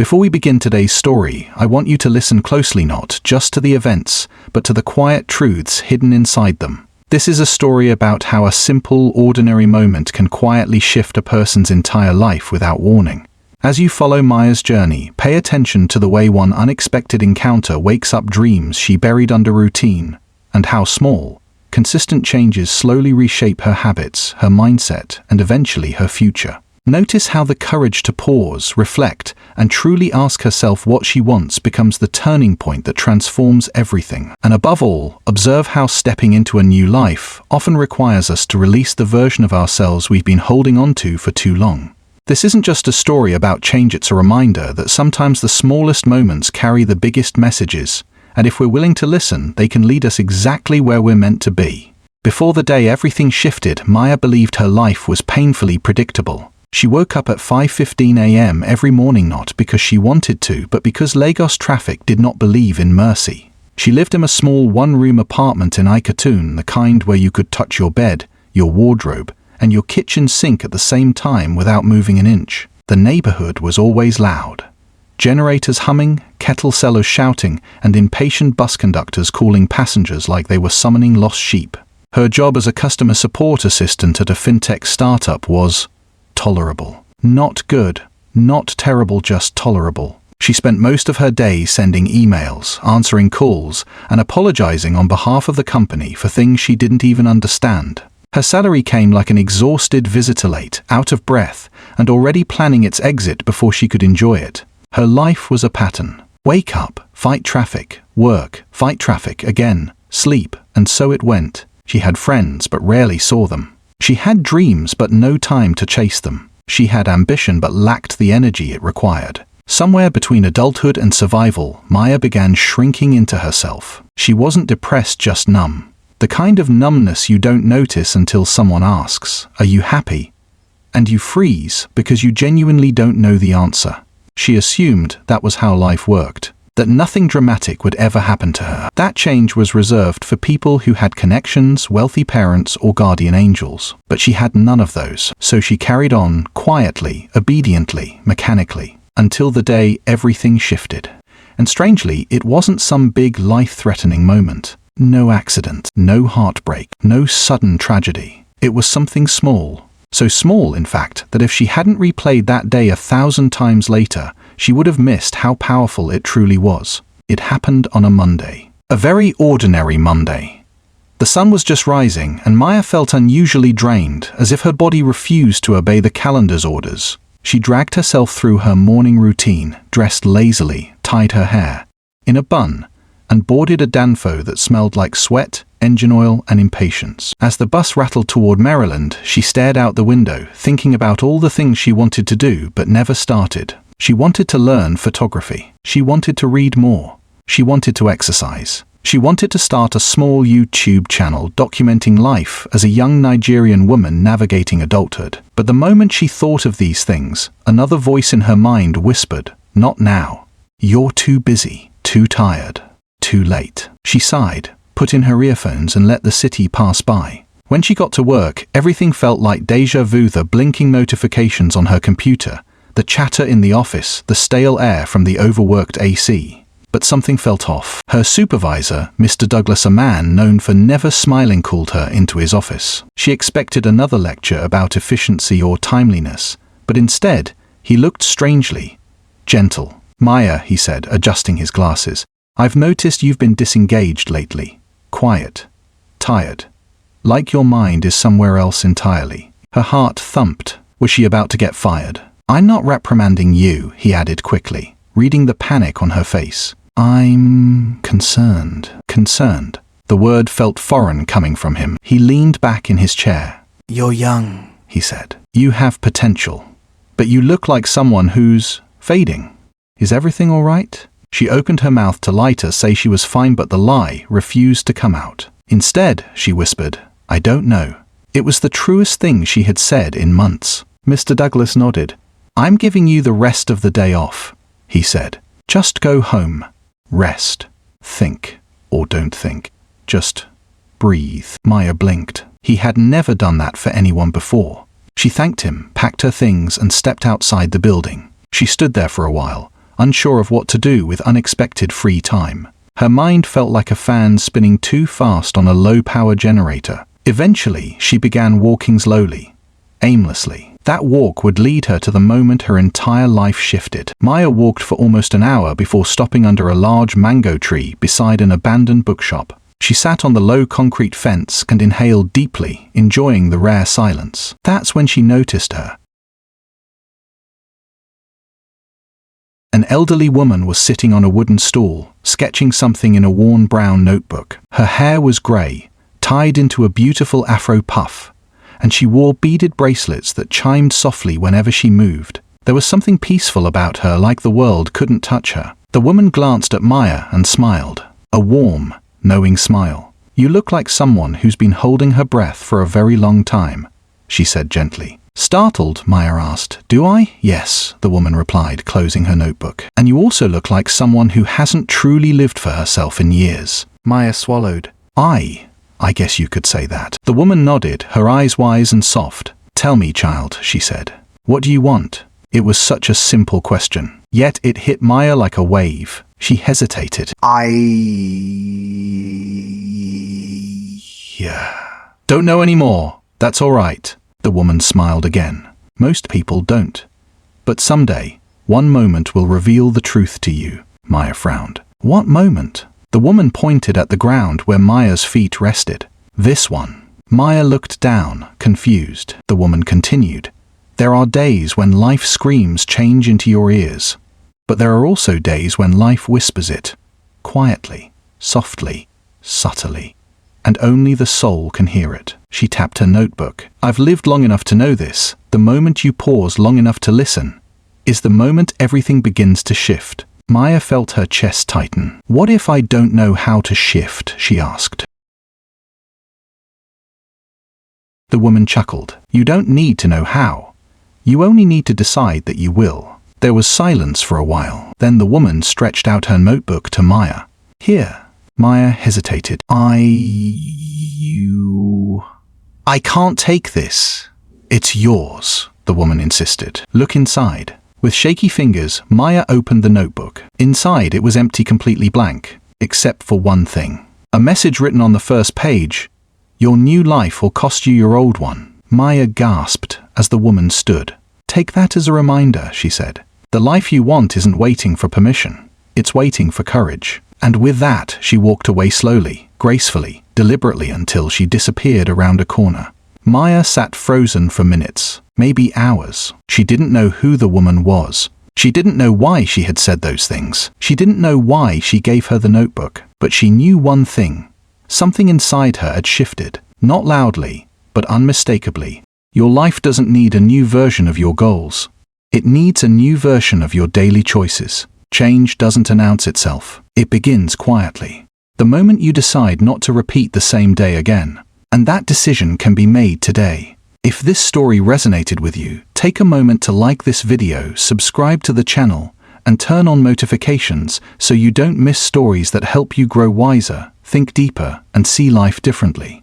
Before we begin today's story, I want you to listen closely, not just to the events, but to the quiet truths hidden inside them. This is a story about how a simple, ordinary moment can quietly shift a person's entire life without warning. As you follow Maya's journey, pay attention to the way one unexpected encounter wakes up dreams she buried under routine, and how small, consistent changes slowly reshape her habits, her mindset, and eventually her future. Notice how the courage to pause, reflect, and truly ask herself what she wants becomes the turning point that transforms everything. And above all, observe how stepping into a new life often requires us to release the version of ourselves we've been holding on to for too long. This isn't just a story about change, it's a reminder that sometimes the smallest moments carry the biggest messages, and if we're willing to listen, they can lead us exactly where we're meant to be. Before the day everything shifted, Maya believed her life was painfully predictable. She woke up at 5:15 a.m. every morning, not because she wanted to, but because Lagos traffic did not believe in mercy. She lived in a small one-room apartment in Ikotun, the kind where you could touch your bed, your wardrobe, and your kitchen sink at the same time without moving an inch. The neighborhood was always loud. Generators humming, kettle sellers shouting, and impatient bus conductors calling passengers like they were summoning lost sheep. Her job as a customer support assistant at a fintech startup was tolerable. Not good, not terrible, just tolerable. She spent most of her day sending emails, answering calls, and apologizing on behalf of the company for things she didn't even understand. Her salary came like an exhausted visitor, late, out of breath, and already planning its exit before she could enjoy it. Her life was a pattern. Wake up, fight traffic, work, fight traffic again, sleep, and so it went. She had friends but rarely saw them. She had dreams but no time to chase them. She had ambition but lacked the energy it required. Somewhere between adulthood and survival, Maya began shrinking into herself. She wasn't depressed, just numb. The kind of numbness you don't notice until someone asks, "Are you happy?" And you freeze because you genuinely don't know the answer. She assumed that was how life worked, that nothing dramatic would ever happen to her. That change was reserved for people who had connections, wealthy parents, or guardian angels. But she had none of those, so she carried on, quietly, obediently, mechanically, until the day everything shifted. And strangely, it wasn't some big life-threatening moment. No accident, no heartbreak, no sudden tragedy. It was something small. So small, in fact, that if she hadn't replayed that day 1,000 times later, she would have missed how powerful it truly was. It happened on a Monday. A very ordinary Monday. The sun was just rising, and Maya felt unusually drained, as if her body refused to obey the calendar's orders. She dragged herself through her morning routine, dressed lazily, tied her hair in a bun, and boarded a Danfo that smelled like sweat, engine oil, and impatience. As the bus rattled toward Maryland, she stared out the window, thinking about all the things she wanted to do but never started. She wanted to learn photography. She wanted to read more. She wanted to exercise. She wanted to start a small YouTube channel documenting life as a young Nigerian woman navigating adulthood. But the moment she thought of these things, another voice in her mind whispered, "Not now. You're too busy, too tired, too late." She sighed, put in her earphones, and let the city pass by. When she got to work, everything felt like déjà vu: the blinking notifications on her computer, the chatter in the office, the stale air from the overworked AC. But something felt off. Her supervisor, Mr. Douglas, a man known for never smiling, called her into his office. She expected another lecture about efficiency or timeliness, but instead, he looked strangely gentle. "Maya," he said, adjusting his glasses, "I've noticed you've been disengaged lately. Quiet. Tired. Like your mind is somewhere else entirely." Her heart thumped. Was she about to get fired? "I'm not reprimanding you," he added quickly, reading the panic on her face. "I'm concerned." Concerned. The word felt foreign coming from him. He leaned back in his chair. "You're young," he said. "You have potential. But you look like someone who's fading. Is everything all right?" She opened her mouth to lie to say she was fine, but the lie refused to come out. Instead, she whispered, "I don't know." It was the truest thing she had said in months. Mr. Douglas nodded. "I'm giving you the rest of the day off," he said. "Just go home. Rest. Think. Or don't think. Just breathe." Maya blinked. He had never done that for anyone before. She thanked him, packed her things, and stepped outside the building. She stood there for a while, unsure of what to do with unexpected free time. Her mind felt like a fan spinning too fast on a low-power generator. Eventually, she began walking slowly, aimlessly. That walk would lead her to the moment her entire life shifted. Maya walked for almost an hour before stopping under a large mango tree beside an abandoned bookshop. She sat on the low concrete fence and inhaled deeply, enjoying the rare silence. That's when she noticed her. An elderly woman was sitting on a wooden stool, sketching something in a worn brown notebook. Her hair was grey, tied into a beautiful afro puff, and she wore beaded bracelets that chimed softly whenever she moved. There was something peaceful about her, like the world couldn't touch her. The woman glanced at Maya and smiled. A warm, knowing smile. "You look like someone who's been holding her breath for a very long time," she said gently. Startled, Maya asked, "Do I?" "Yes," the woman replied, closing her notebook. "And you also look like someone who hasn't truly lived for herself in years." Maya swallowed. I guess you could say that." The woman nodded, her eyes wise and soft. "Tell me, child," she said. "What do you want?" It was such a simple question, yet it hit Maya like a wave. She hesitated. "Don't know anymore. That's all right." The woman smiled again. "Most people don't. But someday, one moment will reveal the truth to you." Maya frowned. "What moment?" The woman pointed at the ground where Maya's feet rested. "This one." Maya looked down, confused. The woman continued. "There are days when life screams change into your ears. But there are also days when life whispers it. Quietly, softly, subtly. And only the soul can hear it." She tapped her notebook. "I've lived long enough to know this. The moment you pause long enough to listen is the moment everything begins to shift." Maya felt her chest tighten. "What if I don't know how to shift?" she asked. The woman chuckled. "You don't need to know how. You only need to decide that you will." There was silence for a while. Then the woman stretched out her notebook to Maya. "Here." Maya hesitated. I can't take this." "It's yours," the woman insisted. "Look inside." With shaky fingers, Maya opened the notebook. Inside, it was empty, completely blank, except for one thing. A message written on the first page. "Your new life will cost you your old one." Maya gasped as the woman stood. "Take that as a reminder," she said. "The life you want isn't waiting for permission. It's waiting for courage." And with that, she walked away slowly, gracefully, deliberately until she disappeared around a corner. Maya sat frozen for minutes, maybe hours. She didn't know who the woman was. She didn't know why she had said those things. She didn't know why she gave her the notebook. But she knew one thing. Something inside her had shifted, not loudly, but unmistakably. Your life doesn't need a new version of your goals. It needs a new version of your daily choices. Change doesn't announce itself. It begins quietly. The moment you decide not to repeat the same day again. And that decision can be made today. If this story resonated with you, take a moment to like this video, subscribe to the channel, and turn on notifications so you don't miss stories that help you grow wiser, think deeper, and see life differently.